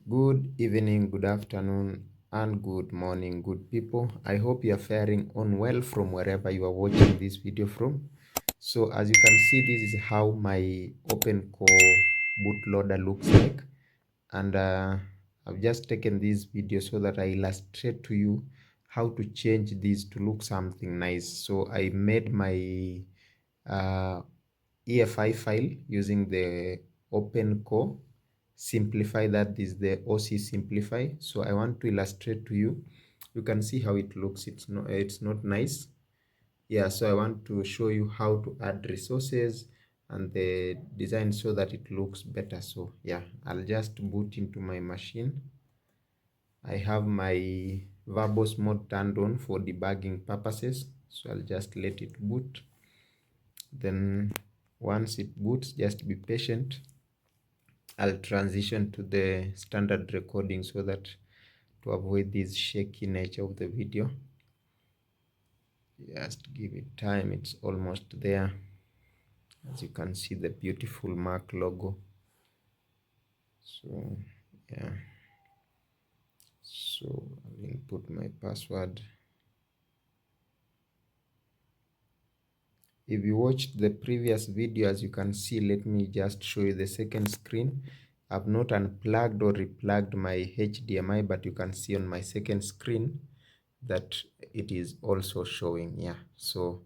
Good evening, good afternoon, and good morning, good people. I hope you are faring on well from wherever you are watching this video from. So as you can see, this is how my OpenCore bootloader looks like. And I've just taken this video so that I illustrate to you how to change this to look something nice. So I made my EFI file using the OpenCore simplify. That is the OC simplify. So I want to illustrate to you. You can see how it looks. It's not nice. Yeah, so I want to show you how to add resources and the design so that it looks better. So yeah, I'll just boot into my machine. I have my verbose mode turned on for debugging purposes, so I'll just let it boot. Then once it boots, just be patient. I'll transition to the standard recording so that to avoid this shaky nature of the video. Just give it time, it's almost there. As you can see, the beautiful Mac logo. So yeah, so I'll input my password. If you watched the previous video, as you can see, let me just show you the second screen. I've not unplugged or replugged my HDMI, but you can see on my second screen that it is also showing. Yeah, so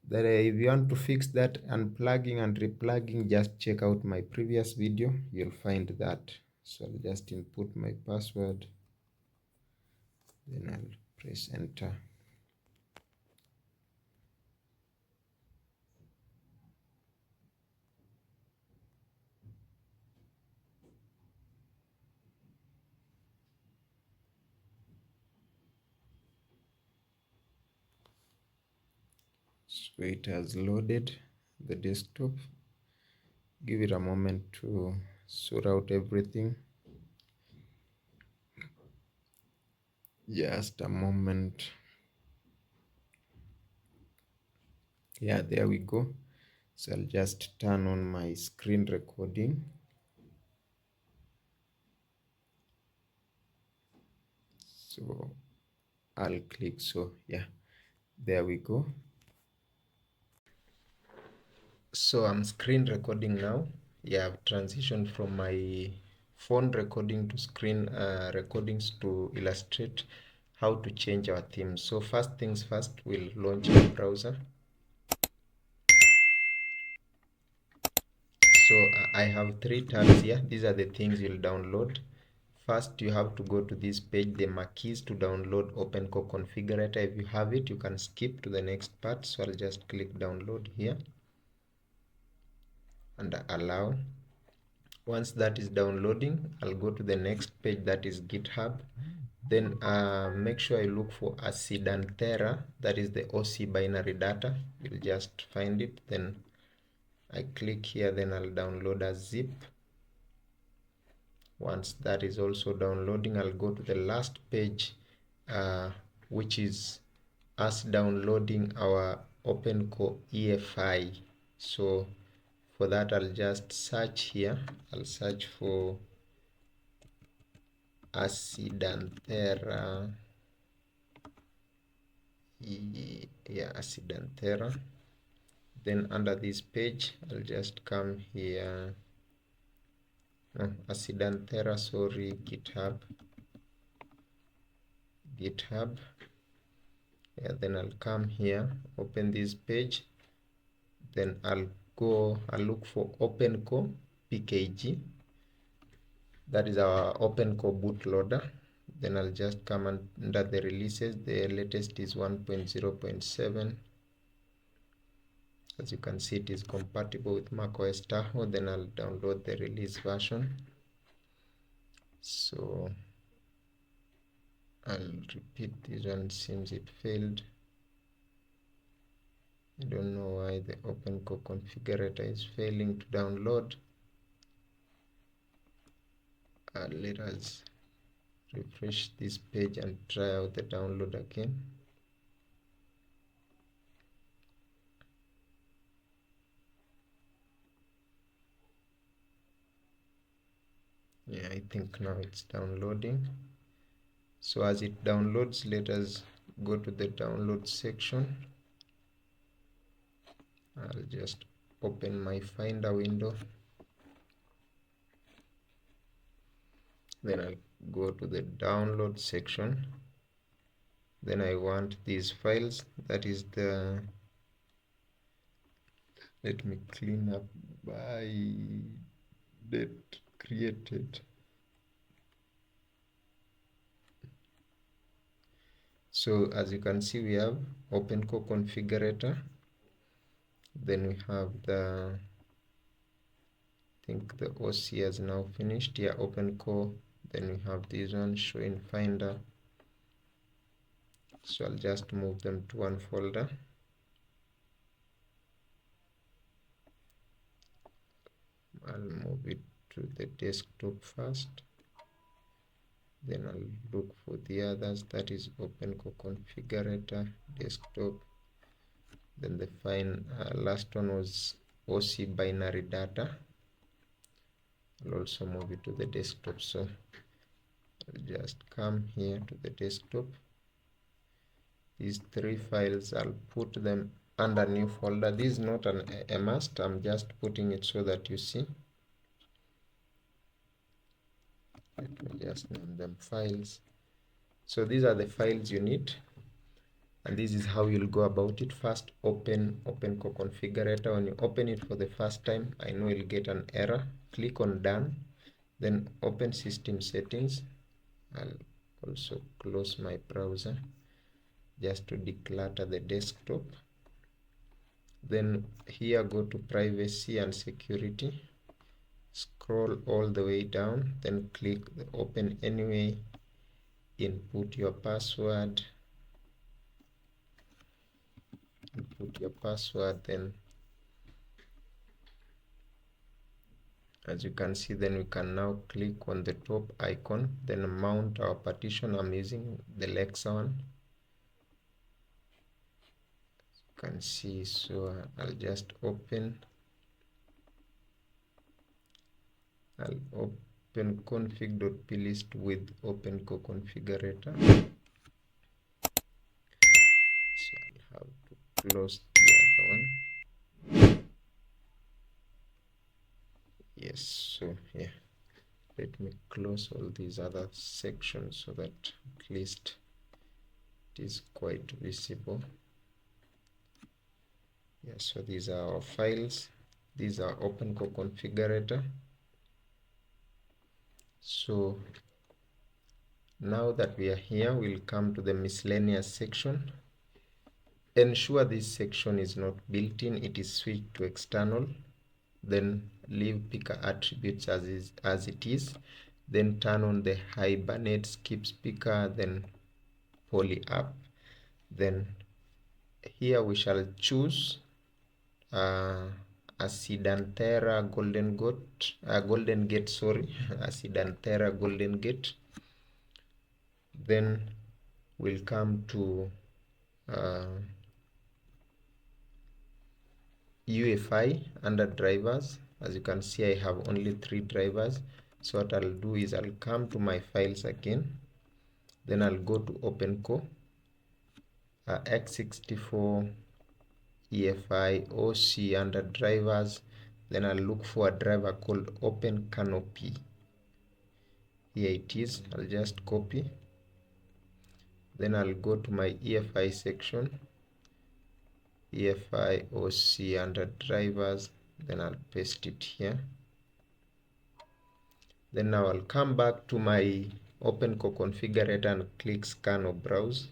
that if you want to fix that unplugging and replugging, just check out my previous video, you'll find that. So I'll just input my password, then I'll press enter. So it has loaded the desktop. Give it a moment to sort out everything. Just a moment. Yeah, there we go. So I'll just turn on my screen recording. So I'll click. So yeah, there we go. So I'm screen recording now. Yeah, I've transitioned from my phone recording to screen recordings to illustrate how to change our theme. So first things first, we'll launch the browser. So I have 3 tabs here. These are the things you'll download. First, you have to go to this page, the marquees, to download OpenCore configurator. If you have it, you can skip to the next part. So I'll just click download here and allow. Once that is downloading, I'll go to the next page, that is GitHub. Then make sure you look for Acidanthera, that is the OC binary data. You'll just find it. Then I click here, then I'll download a zip. Once that is also downloading, I'll go to the last page, which is us downloading our OpenCore EFI. So for that, I'll just search here. I'll search for Acidanthera. Yeah, Acidanthera. Then under this page, I'll just come here. No, Acidanthera, sorry, GitHub. Yeah, then I'll come here, open this page. Then I'll look for OpenCore PKG. That is our OpenCore bootloader. Then I'll just come under the releases. The latest is 1.0.7. As you can see, it is compatible with macOS Tahoe. Then I'll download the release version. So I'll repeat this one. Seems it failed. I don't know why the OpenCore configurator is failing to download. Let us refresh this page and try out the download again. Yeah, I think now it's downloading. So as it downloads, let us go to the download section. I'll just open my Finder window. Then I'll go to the download section. Then I want these files, that is the, let me clean up by date created. So as you can see, we have OpenCore configurator. Then we have the, I think the OC has now finished. Yeah, OpenCore. Then we have this one, show in Finder. So I'll just move them to one folder. I'll move it to the desktop first. Then I'll look for the others, that is OpenCore configurator, desktop. Then the last one was OC binary data. I'll also move it to the desktop. So I'll just come here to the desktop. These three files, I'll put them under new folder. This is not a must, I'm just putting it so that you see. Let me just name them files. So these are the files you need, and this is how you'll go about it. First, open OpenCore configurator. When you open it for the first time, I know you'll get an error. Click on done, then open system settings. I'll also close my browser just to declutter the desktop. Then here, go to privacy and security. Scroll all the way down, then click the open anyway. Input your password. Then as you can see, then we can now click on the top icon, then mount our partition. I'm using the Lexa one, as you can see. So I'll just open config.plist with OpenCore configurator. So I'll have to close the other one. Yes, so yeah, let me close all these other sections so that at least it is quite visible. Yeah, so these are our files. These are OpenCore configurator. So now that we are here, we'll come to the miscellaneous section. Ensure this section is not built-in, it is switched to external. Then leave picker attributes as it is. Then turn on the hibernate skip speaker, then poly up. Then here we shall choose Acidantera golden gate, Acidantera golden gate. Then we'll come to UEFI under drivers. As you can see, I have only 3 drivers. So what I'll do is I'll come to my files again. Then I'll go to OpenCore, x64 EFI OC under drivers. Then I'll look for a driver called OpenCanopy. Here it is. I'll just copy. Then I'll go to my EFI section, EFI OC under drivers. Then I'll paste it here. Then now I'll come back to my OpenCore configurator and click scan or browse.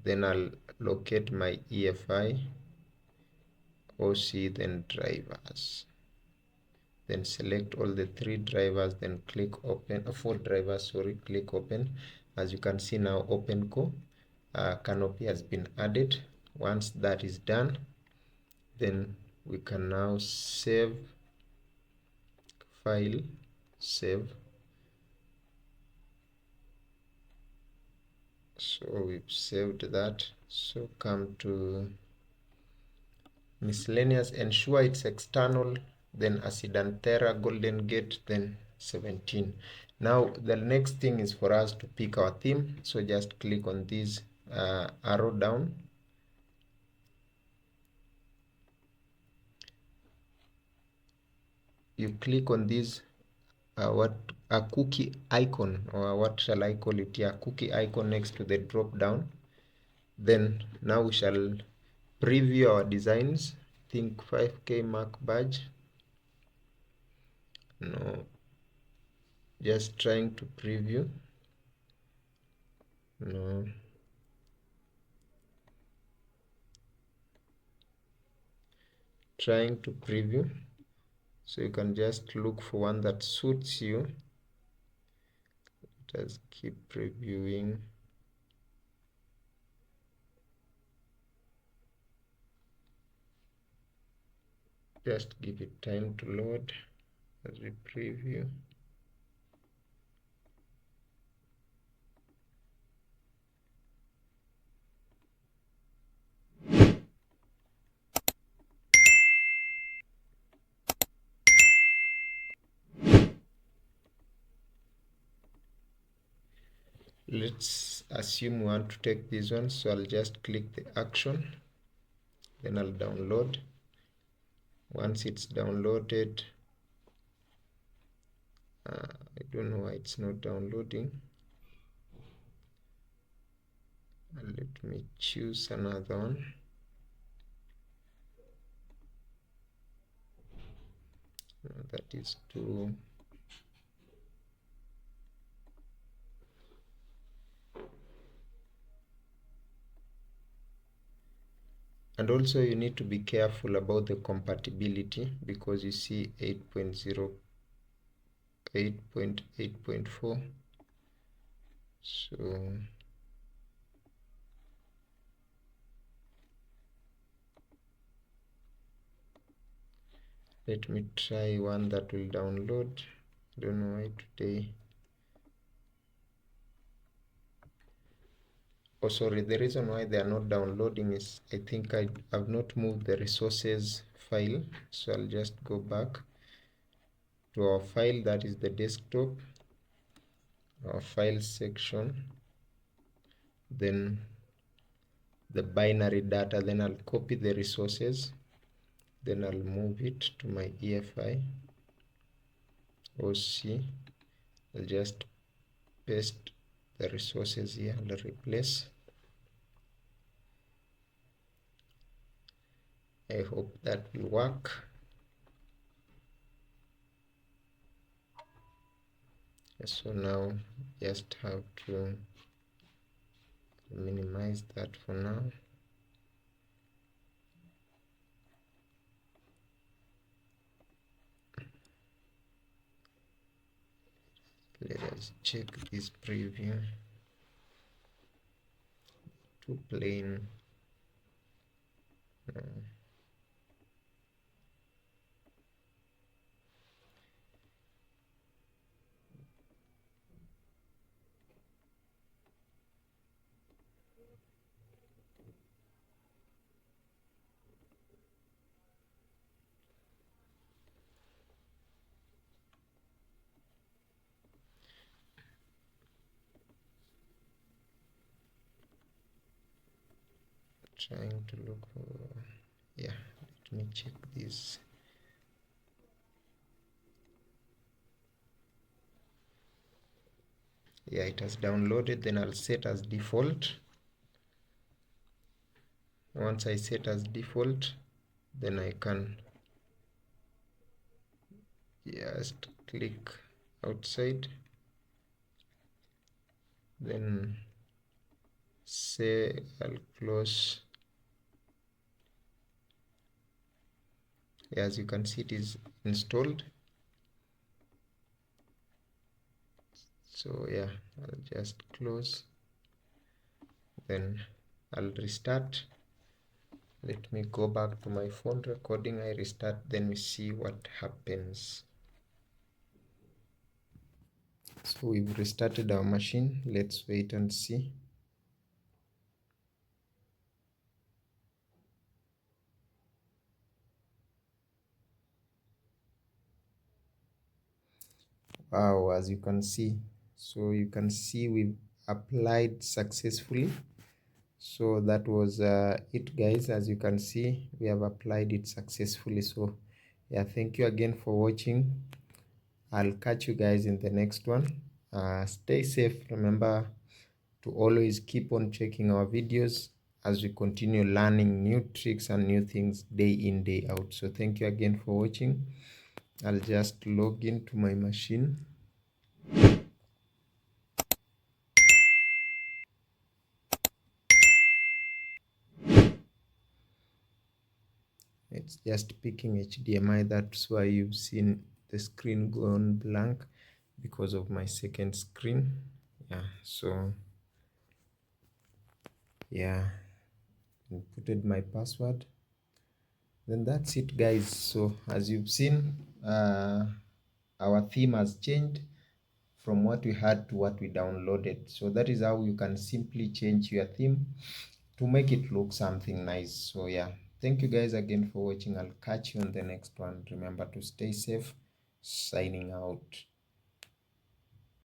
Then I'll locate my EFI OC, then drivers. Then select all the 3 drivers, then click open, 4 drivers, sorry, click open. As you can see now, OpenCore Canopy has been added. Once that is done, then we can now save file, save. So we've saved that. So come to miscellaneous, ensure it's external. then Acidanthera, Golden Gate, then 17. Now the next thing is for us to pick our theme. So just click on this arrow down. You click on this a cookie icon, or what shall I call it? Yeah, cookie icon next to the drop down. Then now we shall preview our designs. Think 5K Mac badge. No, just trying to preview. No, trying to preview. So you can just look for one that suits you. Just keep previewing. Just give it time to load as we preview. Let's assume we want to take this one, so I'll just click the action, then I'll download. Once it's downloaded, I don't know why it's not downloading. Let me choose another one. That is too. And also you need to be careful about the compatibility, because you see 8.0, 8.8.4. So let me try one that will download. I don't know why today. Oh, sorry, the reason why they are not downloading is I think I've not moved the resources file. So I'll just go back to our file, that is the desktop, our file section, then the binary data, then I'll copy the resources, then I'll move it to my EFI OC. I'll just paste the resources here and replace. I hope that will work. So now just have to minimize that for now. Let us check this preview. Too plain. Trying to look for, yeah, let me check this. Yeah, it has downloaded. Then I'll set as default. Once I set as default, then I can just click outside, then say I'll close. As you can see, it is installed. So yeah, I'll just close, then I'll restart. Let me go back to my phone recording. I restart, then we see what happens. So we've restarted our machine. Let's wait and see. Wow, as you can see, so you can see we've applied successfully. So that was it, guys. As you can see, we have applied it successfully. So yeah, thank you again for watching. I'll catch you guys in the next one. Stay safe. Remember to always keep on checking our videos as we continue learning new tricks and new things day in, day out. So thank you again for watching. I'll just log into my machine. It's just picking HDMI. That's why you've seen the screen gone blank, because of my second screen. Yeah, so yeah, inputted my password. Then that's it, guys. So as you've seen, our theme has changed from what we had to what we downloaded. So that is how you can simply change your theme to make it look something nice. So yeah, thank you guys again for watching. I'll catch you on the next one. Remember to stay safe. Signing out.